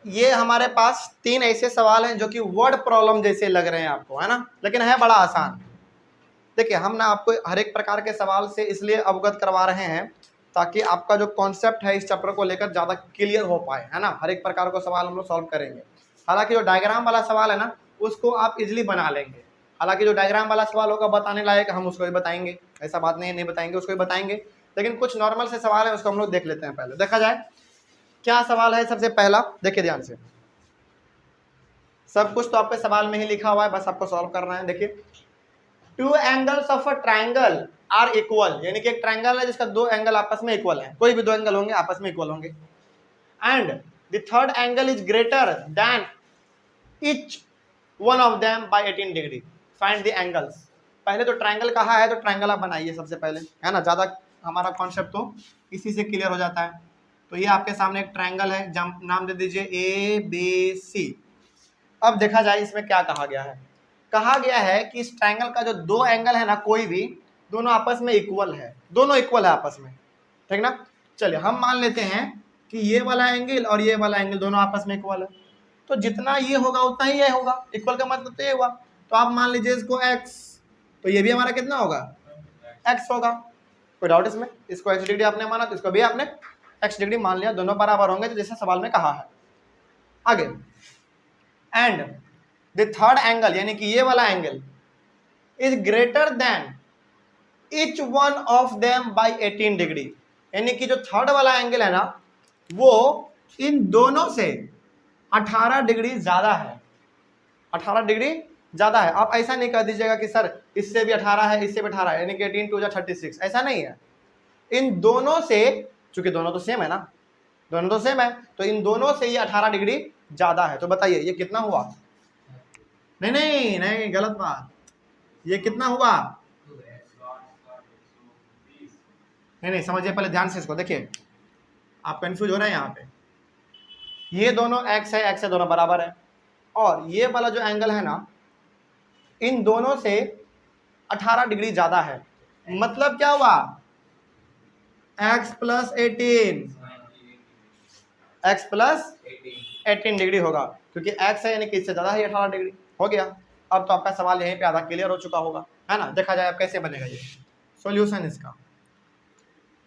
ये हमारे पास 3 ऐसे सवाल हैं जो कि वर्ड प्रॉब्लम जैसे लग रहे हैं आपको, है ना, लेकिन है बड़ा आसान। देखिए हम ना आपको हर एक प्रकार के सवाल से इसलिए अवगत करवा रहे हैं ताकि आपका जो कॉन्सेप्ट है इस चैप्टर को लेकर ज़्यादा क्लियर हो पाए, है ना। हर एक प्रकार का सवाल हम लोग सॉल्व करेंगे। हालांकि जो डायग्राम वाला सवाल है ना उसको आप इजीली बना लेंगे। हालांकि जो डायग्राम वाला सवाल होगा बताने लायक हम उसको भी बताएंगे, ऐसा बात नहीं बताएंगे, उसको भी बताएंगे। लेकिन कुछ नॉर्मल से सवाल है उसको हम लोग देख लेते हैं। पहले देखा जाए क्या सवाल है। सबसे पहला देखिए ध्यान से, सब कुछ तो आपके सवाल में ही लिखा हुआ है, बस आपको सॉल्व करना है। देखिए, 2 angles of a triangle are equal, यानी कि एक ट्राइंगल है जिसका 2 एंगल आपस में इक्वल है, कोई भी 2 एंगल होंगे आपस में इक्वल होंगे। And the third angle is greater than each one of them by 18 degree, find the angles. पहले तो ट्राइंगल कहा है तो ट्राइंगल आप बनाइए सबसे पहले, है ना, ज्यादा हमारा कॉन्सेप्ट तो इसी से क्लियर हो जाता है। तो ये आपके सामने एक ट्राइंगल है, नाम दे दीजिए ABC। अब देखा जाए इसमें क्या कहा गया है। कहा गया है कि इस ट्राइंगल का जो 2 एंगल है ना, कोई भी दोनों आपस में इक्वल है, दोनों इक्वल है आपस में, ठीक ना। चलिए हम मान लेते हैं कि ये वाला एंगल और ये वाला एंगल दोनों आपस में इक्वल है, तो जितना ये होगा उतना ही ये होगा। इक्वल का मतलब तो ये हुआ, तो आप मान लीजिए इसको x, तो ये भी हमारा कितना होगा x होगा, कोई डाउट इसमें। इसको x डिग्री आपने माना तो इसको भी आपने x डिग्री मान लिया, दोनों बराबर होंगे तो जैसे सवाल में कहा है। आगे, एंड द थर्ड एंगल यानी कि ये वाला angle is greater than each one of them by 18 degree, यानी कि जो थर्ड वाला एंगल है ना वो इन दोनों से 18 डिग्री ज्यादा है, 18 डिग्री ज्यादा है। आप ऐसा नहीं कह दीजिएगा कि सर इससे भी 18 है इससे भी 18 है, यानी कि 18 2 36, ऐसा नहीं है। इन दोनों से, चूंकि दोनों तो सेम है ना, दोनों तो सेम है, तो इन दोनों से ये 18 डिग्री ज्यादा है। तो बताइए ये कितना हुआ? नहीं नहीं नहीं, गलत बात। ये कितना हुआ? नहीं समझिए पहले ध्यान से इसको देखिए, आप कंफ्यूज हो रहे हैं यहाँ पे। ये दोनों x है दोनों बराबर है, और ये वाला जो एंगल है ना इन दोनों से 18 डिग्री ज्यादा है। मतलब क्या हुआ? x + 18, x + 18 डिग्री होगा, क्योंकि x है यानी कि इससे ज्यादा है 18 डिग्री। हो गया। अब तो आपका सवाल यहीं पे आधा क्लियर हो चुका होगा, है ना। देखा जाए अब कैसे बनेगा ये सॉल्यूशन इसका।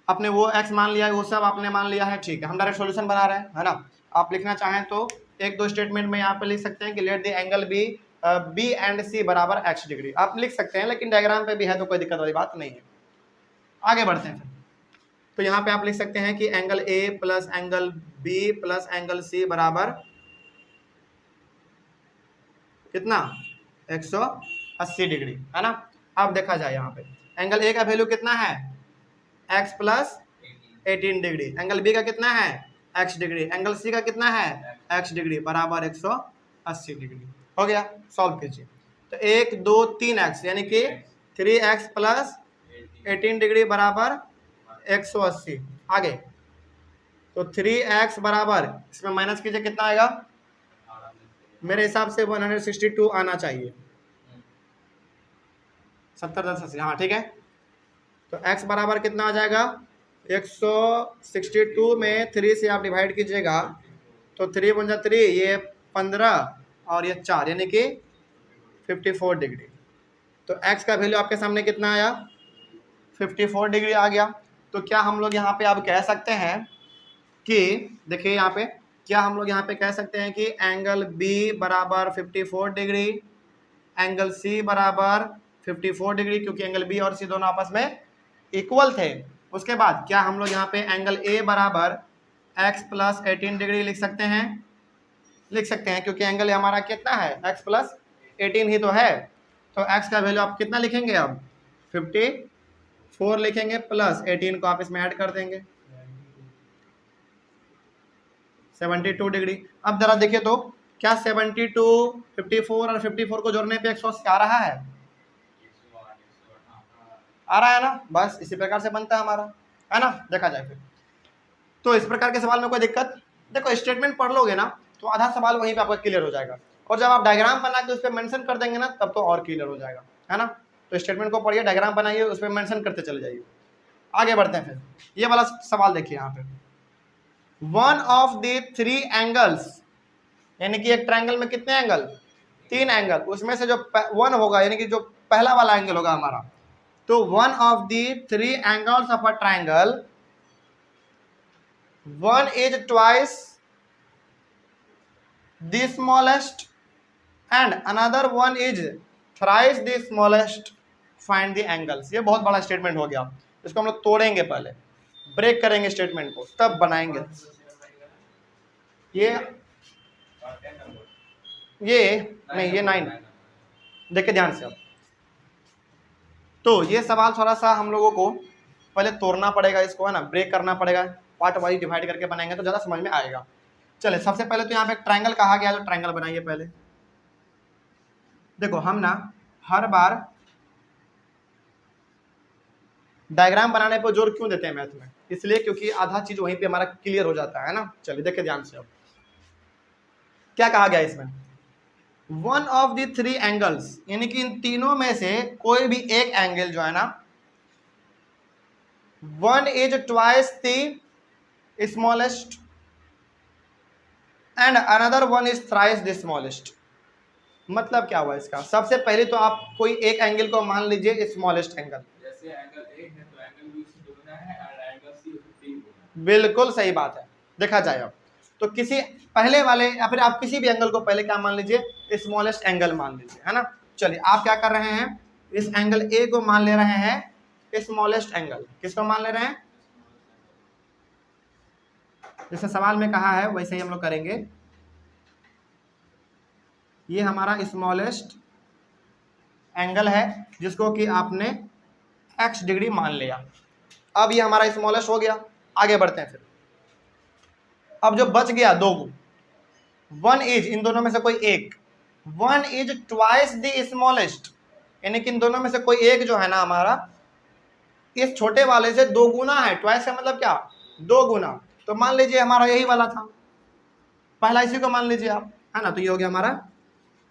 आपने वो x मान लिया है, वो सब आपने मान लिया है, ठीक है। हम डायरेक्ट सॉल्यूशन बना रहे हैं, है ना। आप लिखना चाहें तो 1-2 स्टेटमेंट में यहाँ पे लिख सकते हैं कि let the angle B and C बराबर x डिग्री, आप लिख सकते हैं, लेकिन डायग्राम पे भी है तो कोई दिक्कत वाली बात नहीं है। आगे बढ़ते हैं। तो यहाँ पे आप लिख सकते हैं कि angle A + angle B + angle C बराबर कितना? 180 डिग्री, है ना। अब देखा जाए यहाँ पे एंगल A का वैल्यू कितना है? x + 18 degree. एंगल B का कितना है? x degree. एंगल C का कितना है? x डिग्री बराबर 180 डिग्री। हो गया, सॉल्व कीजिए। तो 1 2 3x यानी कि 3x + 18 डिग्री बराबर 180। आगे तो 3x बराबर, इसमें माइनस कीजिए कितना आएगा? मेरे हिसाब से 162 आना चाहिए, 70 हाँ ठीक है। तो x बराबर कितना आ जाएगा? 162 में 3 से आप डिवाइड कीजिएगा तो 3 × 3 ये 15 और ये 4 यानी कि 54 डिग्री। तो x का वैल्यू आपके सामने कितना आया? 54 डिग्री आ गया। तो क्या हम लोग यहाँ पे अब कह सकते हैं कि देखिए यहाँ पे, क्या हम लोग यहाँ पे कह सकते हैं कि एंगल B बराबर 54 डिग्री, एंगल C बराबर 54 डिग्री, क्योंकि एंगल B और C दोनों आपस में इक्वल थे। उसके बाद क्या हम लोग यहाँ पे एंगल A बराबर x + 18 डिग्री लिख सकते हैं? लिख सकते हैं, क्योंकि एंगल हमारा कितना है? x + 18 ही तो है। तो x का वैल्यू आप कितना लिखेंगे? अब 54 लिखेंगे, प्लस 18 को आप इसमें ऐड कर देंगे, 72 डिग्री। अब जरा देखिए तो क्या 72, 54 और 54 को जोड़ने पे 180 आ रहा है? आ रहा है ना। बस इसी प्रकार से बनता है हमारा, है ना। देखा जाए फिर तो इस प्रकार के सवाल में कोई दिक्कत, देखो स्टेटमेंट पढ़ लोगे ना तो आधा सवाल वहीं पे आपका क्लियर हो जाएगा, और जब आप डायग्राम बना के उस पर मेंशन कर देंगे ना तब तो और क्लियर हो जाएगा, है ना। तो स्टेटमेंट को पढ़िए, डायग्राम बनाइए, उस पर मेंशन करते चले जाइए। आगे बढ़ते हैं। फिर ये वाला सवाल देखिए यहाँ पे, वन ऑफ द 3 एंगल्स यानी कि एक ट्रायंगल में कितने एंगल, 3 एंगल, उसमें से जो 1 होगा यानी कि जो पहला वाला एंगल होगा हमारा, तो 1 of the 3 angles of a triangle, 1 is twice the smallest and another 1 is thrice the smallest, find the angles. ये बहुत बड़ा स्टेटमेंट हो गया, इसको हम लोग तोड़ेंगे, पहले ब्रेक करेंगे स्टेटमेंट को, तब बनाएंगे। ये नहीं, ये 9, देखिए ध्यान से। अब तो ये सवाल थोड़ा सा हम लोगों को पहले तोड़ना पड़ेगा, इसको है ना, ब्रेक करना पड़ेगा, पार्ट वाइज डिवाइड करके बनाएंगे तो ज़्यादा समझ में आएगा। चले, सबसे पहले तो यहाँ पे ट्रायंगल कहा गया, तो ट्रायंगल बनाइए पहले। देखो हम ना हर बार डायग्राम बनाने पर जोर क्यों देते हैं मैथ में, इसलिए क्योंकि आधा चीज वहीं पे हमारा क्लियर हो जाता है ना। चलिए देखिए ध्यान से। अब क्या कहा गया इसमें, 1 ऑफ द 3 एंगल्स, यानी कि इन तीनों में से कोई भी एक एंगल जो है ना, 1 is twice the smallest and another 1 is thrice the smallest. मतलब क्या हुआ इसका, सबसे पहले तो आप कोई एक एंगल को मान लीजिए स्मॉलेस्ट एंगल, जैसे एंगल ए है तो एंगल बी उससे दुगना है और एंगल सी उससे 3 गुना। बिल्कुल सही बात है। देखा जाए अब तो किसी पहले वाले या फिर आप किसी भी एंगल को पहले क्या मान लीजिए, स्मॉलेस्ट एंगल मान लीजिए, है ना। चलिए आप क्या कर रहे हैं, इस एंगल ए को मान ले रहे हैं स्मॉलेस्ट एंगल। किसको मान ले रहे हैं, जैसे सवाल में कहा है वैसे ही हम लोग करेंगे। ये हमारा स्मॉलेस्ट एंगल है जिसको कि आपने x डिग्री मान लिया। अब ये हमारा स्मॉलेस्ट हो गया, आगे बढ़ते हैं। फिर अब जो बच गया 2 1 इज, इन दोनों में से कोई एक, 1 इज ट्वाइस द स्मॉलेस्ट, यानी कि इन दोनों में से कोई एक जो है ना हमारा इस छोटे वाले से 2 गुना है। ट्वाइस का मतलब क्या, 2 गुना। तो मान लीजिए हमारा यही वाला था पहला, इसी को मान लीजिए आप, है ना। तो ये हो गया हमारा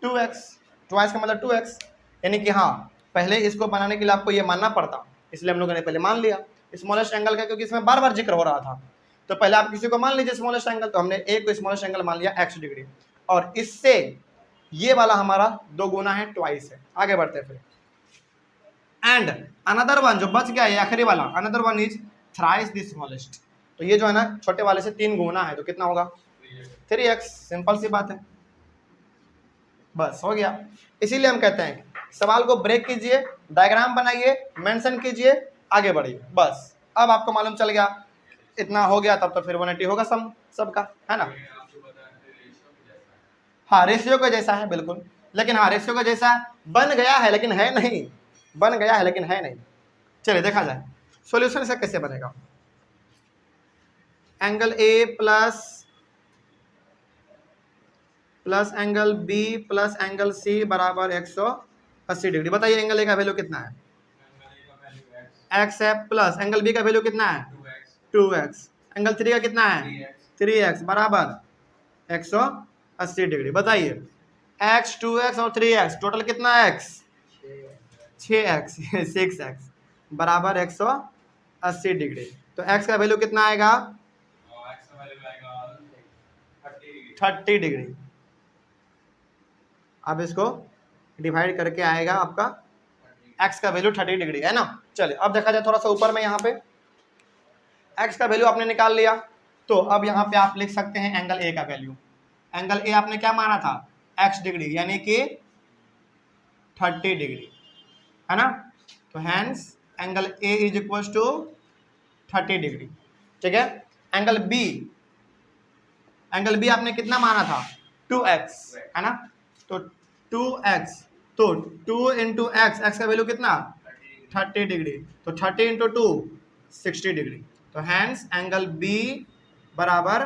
2x, ट्वाइस का मतलब 2x, यानी कि हाँ पहले इसको बनाने के लिए आपको ये मानना पड़ता, इसलिए हम लोगों ने पहले मान लिया स्मॉलेस्ट एंगल का, क्योंकि इसमें बार बार जिक्र हो रहा था। तो पहले आप किसी को मान लीजिए स्मॉलेस्ट एंगल, तो हमने एक को स्मॉलेस्ट एंगल मान लिया x डिग्री, और इससे ये वाला हमारा 2 गुना है, ट्वाइस है। आगे बढ़ते हैं फिर, एंड अनदर 1 जो बच गया ये आखिरी वाला, another 1 is thrice the smallest. तो ये जो है ना छोटे वाले से 3 गुना है, तो कितना होगा 3x। सिंपल सी बात है, बस हो गया। इसीलिए हम कहते हैं सवाल को ब्रेक कीजिए, डायग्राम बनाइए, मेंशन कीजिए, आगे बढ़िए, बस। अब आपको मालूम चल गया, इतना हो गया, तब तो फिर 180 होगा सम सबका, है ना। हाँ रेशियो का जैसा है बिल्कुल, लेकिन हाँ रेशियो का जैसा बन गया है लेकिन है नहीं, बन गया है लेकिन है नहीं। चलिए देखा जाए सॉल्यूशन इसका कैसे बनेगा। Angle A plus angle B plus angle C बराबर 180 डिग्री। बताइए एंगल ए का वैल्यू कितना है, x है, प्लस एंगल बी का वैल्यू कितना है 2x, एंगल 3 का कितना है 3x बराबर 180 डिग्री। बताइए x 2x और 3x टोटल कितना है x 6x 6x बराबर 180 डिग्री। तो x का वैल्यू कितना आएगा 30 डिग्री। अब इसको डिवाइड करके आएगा आपका x का वैल्यू 30 डिग्री, है ना। चलिए अब देखा जाए थोड़ा सा ऊपर में, यहाँ पे x का वैल्यू आपने निकाल लिया, तो अब यहाँ पे आप लिख सकते हैं एंगल a का वैल्यू। एंगल a आपने क्या माना था x डिग्री, यानी कि 30 डिग्री, है ना। तो hence angle a is equal to 30 degree, ठीक है। एंगल b आपने कितना माना था 2x, है ना। तो 2x, तो 2 इंटू x का वैल्यू कितना 30 डिग्री, तो 30 इंटू 2 60 डिग्री। तो हैंस एंगल b बराबर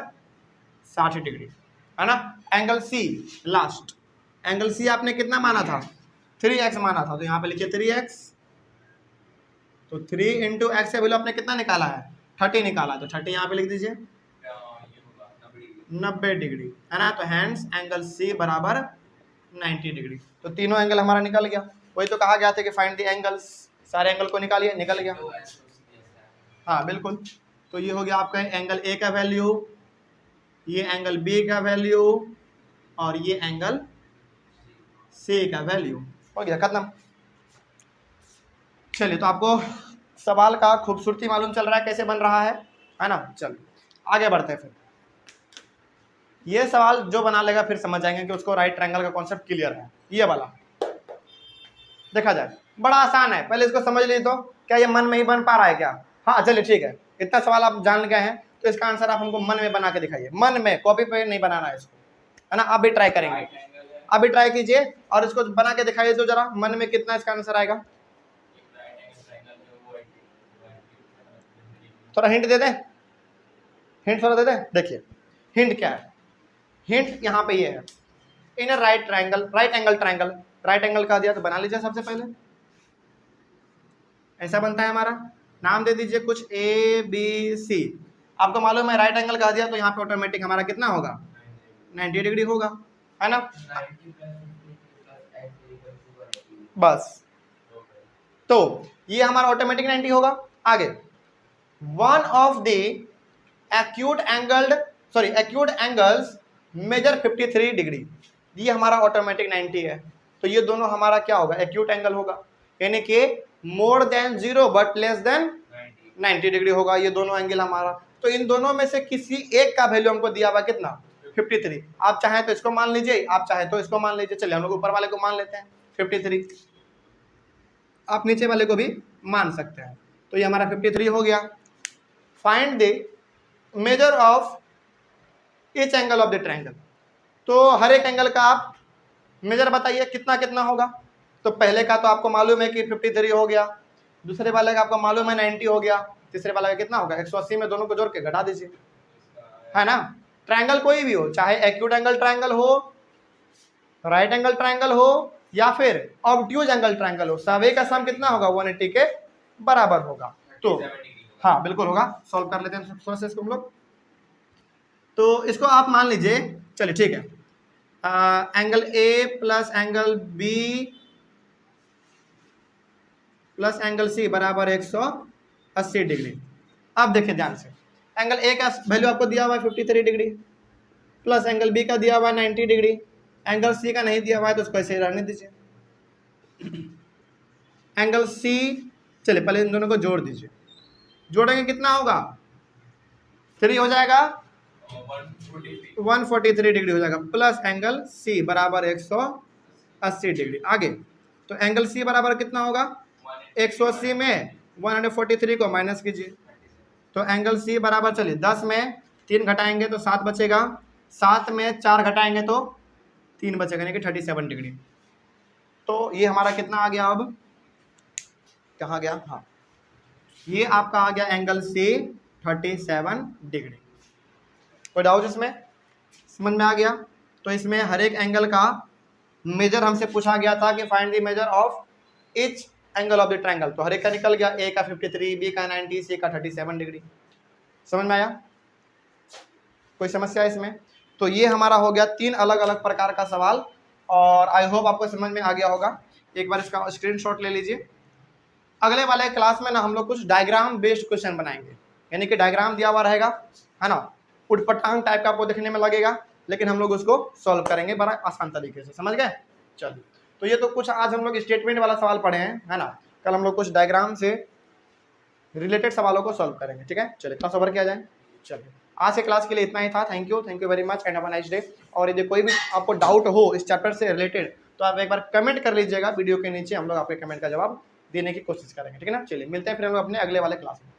60 डिग्री, है ना। Angle c last, angle c आपने कितना माना था 3x माना था, तो यहाँ पे लिखिए 3x। तो 3 इंटू एक्स का वैल्यू आपने कितना निकाला है 30 निकाला, तो 30 यहाँ पे लिख दीजिए 90 डिग्री, है ना। तो हैंस एंगल c बराबर 90 डिग्री। तो तीनों एंगल हमारा निकल गया। वही तो कहा गया था कि फाइंड द एंगल्स, सारे एंगल को निकालिए, निकल गया। हाँ बिल्कुल। तो ये हो गया आपका एंगल ए का वैल्यू, ये एंगल बी का वैल्यू, और ये एंगल सी का वैल्यू हो गया, खत्म। चलिए, तो आपको सवाल का खूबसूरती मालूम चल रहा है कैसे बन रहा है ना। चलिए आगे बढ़ते हैं। फिर ये सवाल जो बना लेगा फिर समझ जाएंगे कि उसको राइट ट्रायंगल का कॉन्सेप्ट क्लियर है। ये वाला देखा जाए, बड़ा आसान है, पहले इसको समझ लीजिए। तो क्या ये मन में ही बन पा रहा है क्या? हाँ चलिए ठीक है, इतना सवाल आप जान गए हैं तो इसका आंसर आप हमको मन में बना के दिखाइए। मन में, कॉपी पे नहीं बनाना है इसको, है ना। आप भी ट्राई करेंगे, अभी ट्राई कीजिए और इसको बना के दिखाइए तो जरा मन में कितना इसका आंसर आएगा। थोड़ा हिंट दे दें, हिंट थोड़ा दे दें। देखिए हिंट क्या है, हिंट यहाँ पे ये है, in right triangle, right angle triangle. Right angle का दिया तो बना लीजिए सबसे पहले, ऐसा बनता है हमारा। नाम दे दीजिए कुछ ABC। आपको मालूम है राइट एंगल का दिया तो यहाँ पे ऑटोमेटिक हमारा कितना होगा, 90 डिग्री होगा, है ना। बस, तो ये हमारा ऑटोमेटिक 90 होगा। आगे, one of the acute angles measure 53 degree, ये हमारा ऑटोमेटिक 90 है। तो ये दोनों हमारा क्या होगा, एक्यूट एंगल होगा, यानी कि more than 0 but less than 90 degree होगा ये दोनों एंगल हमारा। तो इन दोनों में से किसी एक का वैल्यू हमको दिया हुआ कितना, 53। आप चाहे तो इसको मान लीजिए, आप चाहे तो इसको मान लीजिए। चलिए हम लोग ऊपर वाले को मान लेते हैं 53, आप नीचे वाले को भी मान सकते हैं। तो ये हमारा 53 हो गया। Find the measure of each angle of the triangle. तो हर एक एंगल का आप मेजर बताइए कितना कितना होगा। तो पहले का तो आपको मालूम है कि 53 हो गया, दूसरे वाले का आपको मालूम है 90 हो गया, तीसरे वाले का कितना होगा 180 में दोनों को जोड़ के घटा दीजिए, है ना। ट्रायंगल कोई भी हो, चाहे एक्यूट एंगल ट्रायंगल हो, राइट एंगल ट्रायंगल हो या फिर ऑब्ट्यूज एंगल ट्रायंगल हो, सभी का सम कितना होगा 180 के बराबर होगा। तो हाँ बिल्कुल होगा। सॉल्व कर लेते हैं थोड़ा सा इसको हम लोग। तो इसको आप मान लीजिए, चलिए ठीक है, angle A plus angle B plus angle C बराबर 180 डिग्री। अब देखिए ध्यान से, एंगल A का वैल्यू आपको दिया हुआ है 53 डिग्री, प्लस एंगल B का दिया हुआ है 90 डिग्री, एंगल C का नहीं दिया हुआ है तो उसको ऐसे ही रहने दीजिए। एंगल C, चलिए पहले इन दोनों को जोड़ दीजिए, जोड़ेंगे कितना होगा 3 हो जाएगा, 143 डिग्री हो जाएगा, प्लस एंगल C बराबर 180 डिग्री। आगे, तो एंगल C बराबर कितना होगा 180 में 143 को माइनस कीजिए, तो एंगल C बराबर, चलिए 10 में 3 घटाएंगे तो 7 बचेगा, 7 में 4 घटाएंगे तो 3 बचेगा, यानी कि 37 डिग्री। तो ये हमारा कितना आ गया, अब कहाँ गया, हाँ ये आपका आ गया एंगल C 37 डिग्री। कोई डाउट इसमें, समझ में आ गया। तो इसमें हर एक एंगल का मेजर हमसे पूछा गया था कि find the measure of each angle of the triangle. तो हर एक का निकल गया, A का 53, B का 90, C का 37 डिग्री। समझ में आया, कोई समस्या है इसमें? तो ये हमारा हो गया 3 अलग अलग प्रकार का सवाल, और आई होप आपको समझ में आ गया होगा। एक बार इसका स्क्रीनशॉट ले लीजिए। अगले वाले क्लास में ना हम लोग कुछ डायग्राम बेस्ड क्वेश्चन बनाएंगे, यानी कि डायग्राम दिया हुआ रहेगा, है ना, उटपटांग टाइप का आपको देखने में लगेगा, लेकिन हम लोग उसको सॉल्व करेंगे बड़ा आसान तरीके से। समझ गए? चलिए, तो ये तो कुछ आज हम लोग स्टेटमेंट वाला सवाल पढ़े हैं, है ना। कल हम लोग कुछ डायग्राम से रिलेटेड सवालों को सॉल्व करेंगे, ठीक है। चलिए क्लास ओवर किया जाए। चलिए, आज के क्लास के लिए इतना ही था। Thank you very much and have a nice day. और यदि कोई भी आपको डाउट हो इस चैप्टर से रिलेटेड तो आप एक बार कमेंट कर लीजिएगा वीडियो के नीचे, हम लोग आपके कमेंट का जवाब देने की कोशिश करेंगे, ठीक है ना। चलिए मिलते हैं फिर हम लोग अपने अगले वाले क्लास में।